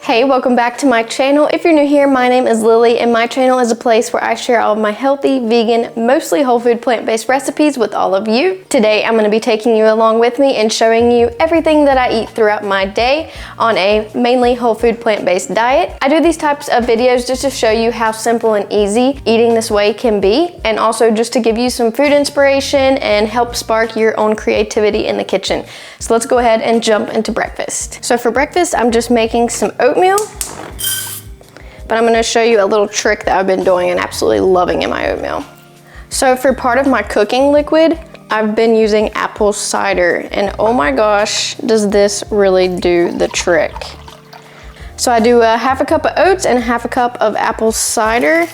Hey, welcome back to my channel. If you're new here, my name is Lily and my channel is a place where I share all of my healthy, vegan, mostly whole food plant-based recipes with all of you. Today, I'm gonna be taking you along with me and showing you everything that I eat throughout my day on a mainly whole food plant-based diet. I do these types of videos just to show you how simple and easy eating this way can be, and also just to give you some food inspiration and help spark your own creativity in the kitchen. So let's go ahead and jump into breakfast. So for breakfast, I'm just making some oatmeal, but I'm gonna show you a little trick that I've been doing and absolutely loving in my oatmeal. So for part of my cooking liquid, I've been using apple cider, and oh my gosh, does this really do the trick. So I do a half a cup of oats and half a cup of apple cider,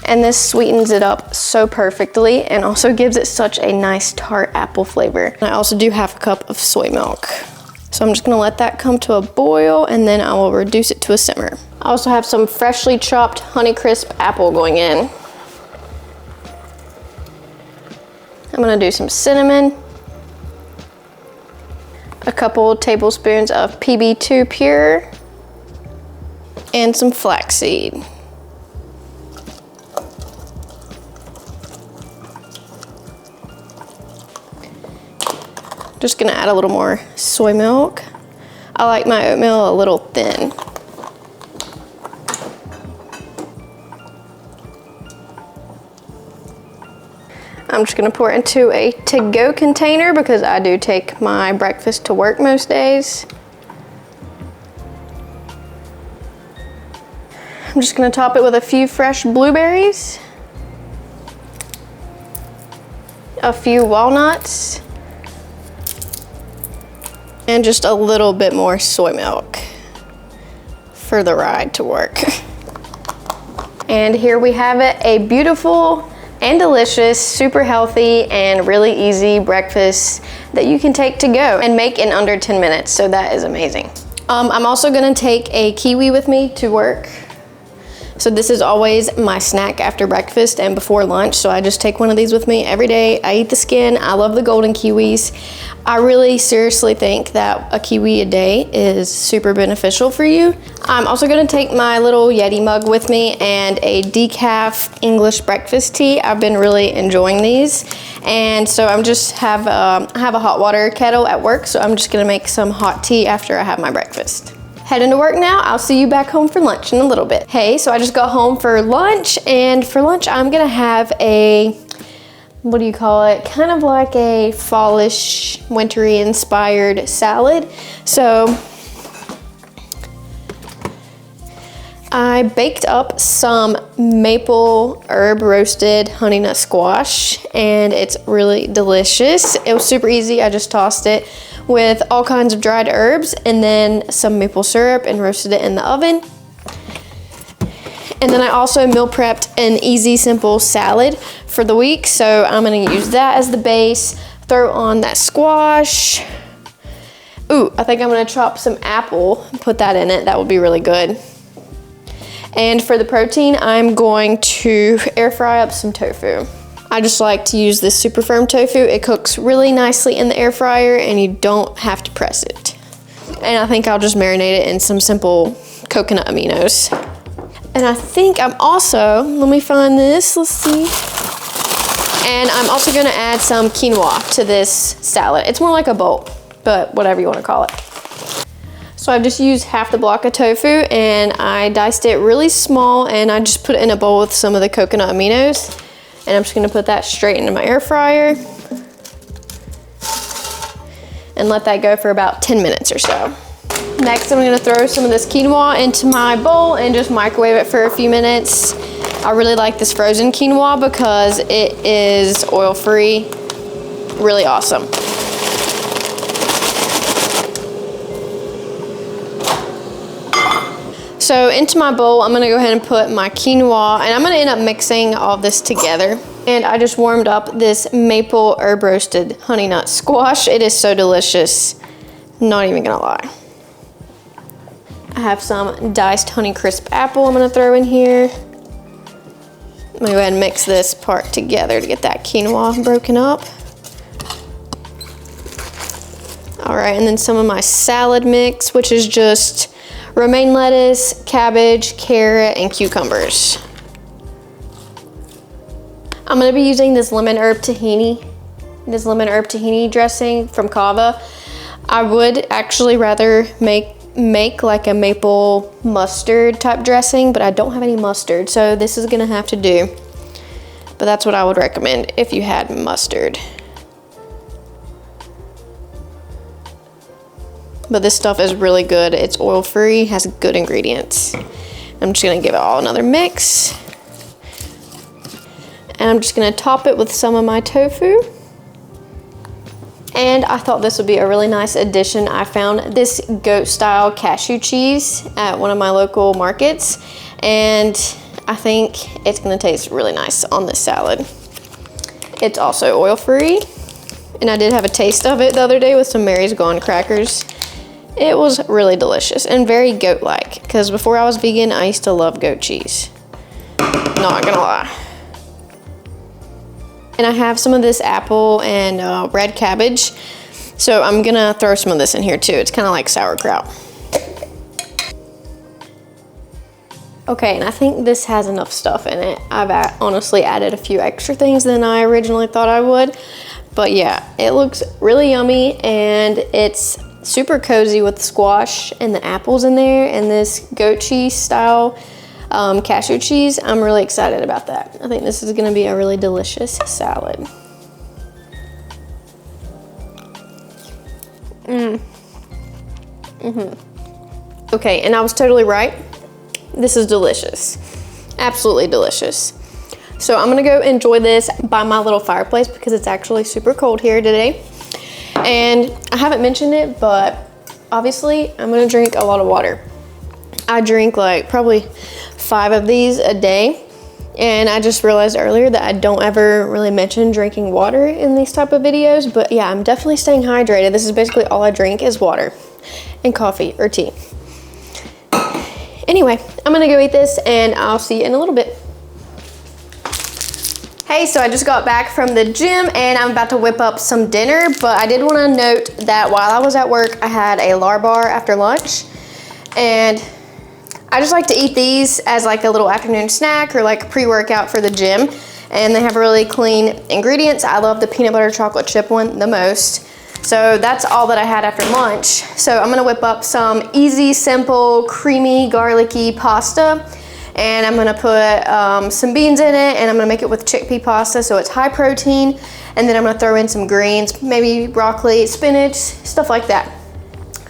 and this sweetens it up so perfectly and also gives it such a nice tart apple flavor. And I also do half a cup of soy milk. So I'm just gonna let that come to a boil and then I will reduce it to a simmer. I also have some freshly chopped Honeycrisp apple going in. I'm gonna do some cinnamon, a couple tablespoons of PB2 Pure, and some flaxseed. Just gonna add a little more soy milk. I like my oatmeal a little thin. I'm just gonna pour it into a to-go container because I do take my breakfast to work most days. I'm just gonna top it with a few fresh blueberries, a few walnuts, and just a little bit more soy milk for the ride to work. And here we have it, a beautiful and delicious, super healthy and really easy breakfast that you can take to go and make in under 10 minutes, so that is amazing. I'm also gonna take a kiwi with me to work. So this is always my snack after breakfast and before lunch, so I just take one of these with me every day. I eat the skin. I love the golden kiwis. I really seriously think that a kiwi a day is super beneficial for you. I'm also gonna take my little Yeti mug with me and a decaf English breakfast tea. I've been really enjoying these. And so I have a hot water kettle at work, so I'm just gonna make some hot tea after I have my breakfast. Heading to work now. I'll see you back home for lunch in a little bit. Hey, so I just got home for lunch, and for lunch I'm gonna have a, what do you call it? Kind of like a fallish, wintry inspired salad. So I baked up some maple herb roasted honey nut squash, and it's really delicious. It was super easy. I just tossed it with all kinds of dried herbs and then some maple syrup and roasted it in the oven. And then I also meal prepped an easy, simple salad for the week. So I'm gonna use that as the base, throw on that squash. Ooh, I think I'm gonna chop some apple and put that in it. That would be really good. And for the protein, I'm going to air fry up some tofu. I just like to use this super firm tofu. It cooks really nicely in the air fryer and you don't have to press it. And I think I'll just marinate it in some simple coconut aminos. And I think I'm also, let me find this, let's see. And I'm also gonna add some quinoa to this salad. It's more like a bowl, but whatever you wanna call it. So I've just used half the block of tofu and I diced it really small and I just put it in a bowl with some of the coconut aminos. And I'm just gonna put that straight into my air fryer and let that go for about 10 minutes or so. Next, I'm gonna throw some of this quinoa into my bowl and just microwave it for a few minutes. I really like this frozen quinoa because it is oil-free, really awesome. So into my bowl, I'm gonna go ahead and put my quinoa, and I'm gonna end up mixing all this together. And I just warmed up this maple herb roasted honey nut squash. It is so delicious, not even gonna lie. I have some diced Honeycrisp apple I'm gonna throw in here. I'm gonna go ahead and mix this part together to get that quinoa broken up. All right, and then some of my salad mix, which is just romaine lettuce, cabbage, carrot, and cucumbers. I'm gonna be using this lemon herb tahini dressing from CAVA. I would actually rather make like a maple mustard type dressing, but I don't have any mustard, so this is gonna have to do. But that's what I would recommend if you had mustard. But this stuff is really good. It's oil-free, has good ingredients. I'm just gonna give it all another mix. And I'm just gonna top it with some of my tofu. And I thought this would be a really nice addition. I found this goat style cashew cheese at one of my local markets, and I think it's gonna taste really nice on this salad. It's also oil-free, and I did have a taste of it the other day with some Mary's Gone crackers. It was really delicious and very goat-like, because before I was vegan, I used to love goat cheese. Not gonna lie. And I have some of this apple and red cabbage, so I'm gonna throw some of this in here too. It's kind of like sauerkraut. Okay, and I think this has enough stuff in it. I've honestly added a few extra things than I originally thought I would. But yeah, it looks really yummy, and it's super cozy with the squash and the apples in there and this goat cheese style cashew cheese. I'm really excited about that. I think this is gonna be a really delicious salad. Okay, and I was totally right. This is delicious. Absolutely delicious. So I'm gonna go enjoy this by my little fireplace because it's actually super cold here today. And I haven't mentioned it, but obviously I'm gonna drink a lot of water. I drink like probably 5 of these a day. And I just realized earlier that I don't ever really mention drinking water in these type of videos, but yeah, I'm definitely staying hydrated. This is basically all I drink is water and coffee or tea. Anyway, I'm gonna go eat this and I'll see you in a little bit. Hey, so I just got back from the gym and I'm about to whip up some dinner, but I did want to note that while I was at work, I had a Larabar after lunch, and I just like to eat these as like a little afternoon snack or like pre-workout for the gym, and they have really clean ingredients. I love the peanut butter chocolate chip one the most. So that's all that I had after lunch. So I'm gonna whip up some easy, simple, creamy, garlicky pasta. And I'm gonna put some beans in it, and I'm gonna make it with chickpea pasta, so it's high protein. And then I'm gonna throw in some greens, maybe broccoli, spinach, stuff like that.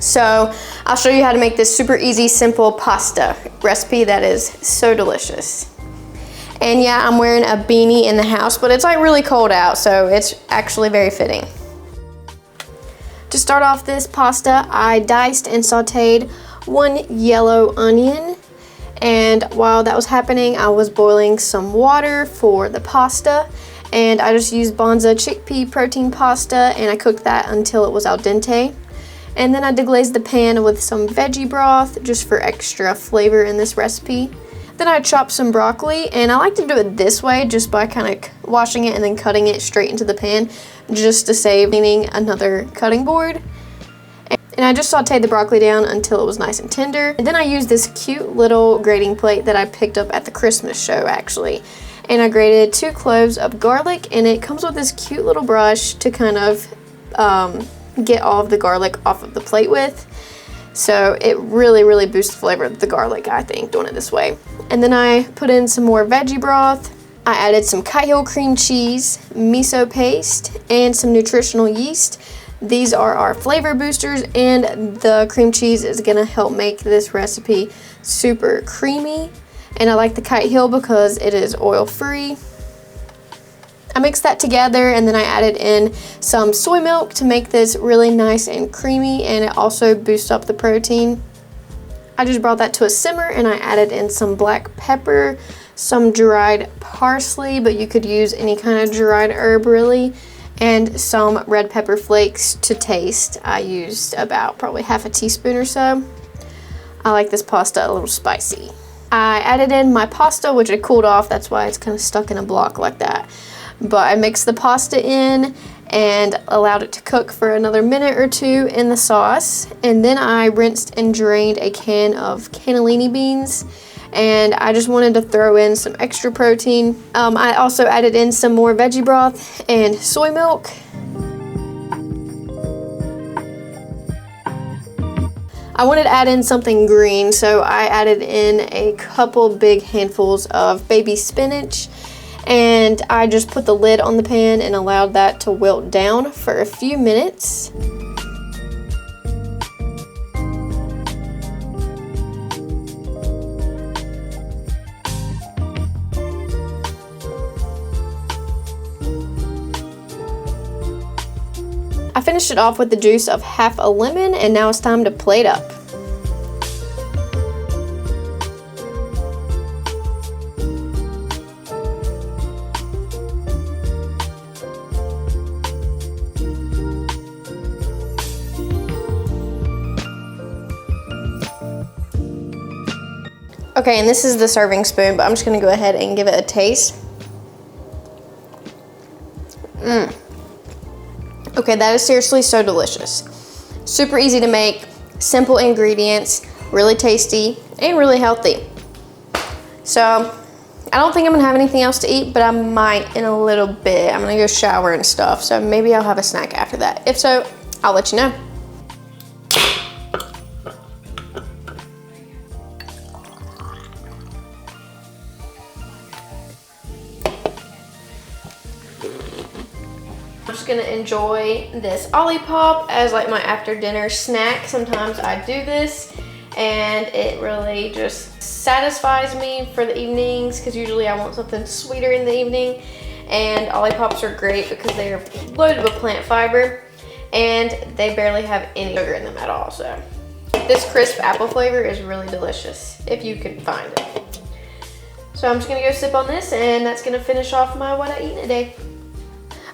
So I'll show you how to make this super easy, simple pasta recipe that is so delicious. And yeah, I'm wearing a beanie in the house, but it's like really cold out, so it's actually very fitting. To start off this pasta, I diced and sauteed 1 yellow onion. And while that was happening, I was boiling some water for the pasta, and I just used Bonza chickpea protein pasta, and I cooked that until it was al dente. And then I deglazed the pan with some veggie broth just for extra flavor in this recipe. Then I chopped some broccoli, and I like to do it this way just by kind of washing it and then cutting it straight into the pan just to save needing another cutting board. And I just sauteed the broccoli down until it was nice and tender. And then I used this cute little grating plate that I picked up at the Christmas show actually. And I grated 2 cloves of garlic, and it comes with this cute little brush to kind of get all of the garlic off of the plate with. So it really, really boosts the flavor of the garlic, I think, doing it this way. And then I put in some more veggie broth. I added some kitehill cream cheese, miso paste, and some nutritional yeast. These are our flavor boosters, and the cream cheese is gonna help make this recipe super creamy. And I like the kitehill because it is oil-free. I mixed that together, and then I added in some soy milk to make this really nice and creamy, and it also boosts up the protein. I just brought that to a simmer, and I added in some black pepper, some dried parsley, but you could use any kind of dried herb really, and some red pepper flakes to taste. I used about probably half a teaspoon or so. I like this pasta a little spicy. I added in my pasta, which had cooled off. That's why it's kind of stuck in a block like that. But I mixed the pasta in, and allowed it to cook for another minute or two in the sauce. And then I rinsed and drained a can of cannellini beans, and I just wanted to throw in some extra protein. I also added in some more veggie broth and soy milk. I wanted to add in something green, so I added in a couple big handfuls of baby spinach, and I just put the lid on the pan and allowed that to wilt down for a few minutes. I finished it off with the juice of half a lemon, and now it's time to plate up. Okay, and this is the serving spoon, but I'm just gonna go ahead and give it a taste. Okay, that is seriously so delicious. Super easy to make, simple ingredients, really tasty, and really healthy. So, I don't think I'm gonna have anything else to eat, but I might in a little bit. I'm gonna go shower and stuff, so maybe I'll have a snack after that. If so, I'll let you know. I'm just gonna enjoy this Olipop as like my after dinner snack. Sometimes I do this and it really just satisfies me for the evenings, because usually I want something sweeter in the evening, and Olipops are great because they are loaded with plant fiber and they barely have any sugar in them at all. So this crisp apple flavor is really delicious if you can find it. So I'm just gonna go sip on this, and that's gonna finish off my what I eat in a day.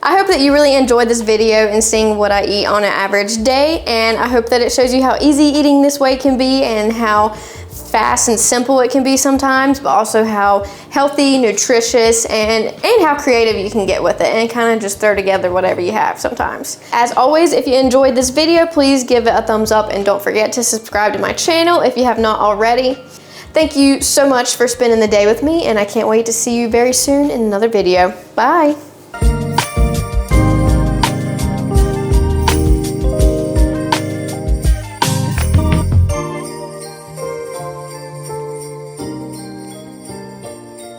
I hope that you really enjoyed this video and seeing what I eat on an average day, and I hope that it shows you how easy eating this way can be and how fast and simple it can be sometimes, but also how healthy, nutritious, and how creative you can get with it, and kind of just throw together whatever you have sometimes. As always, if you enjoyed this video, please give it a thumbs up, and don't forget to subscribe to my channel if you have not already. Thank you so much for spending the day with me, and I can't wait to see you very soon in another video. Bye.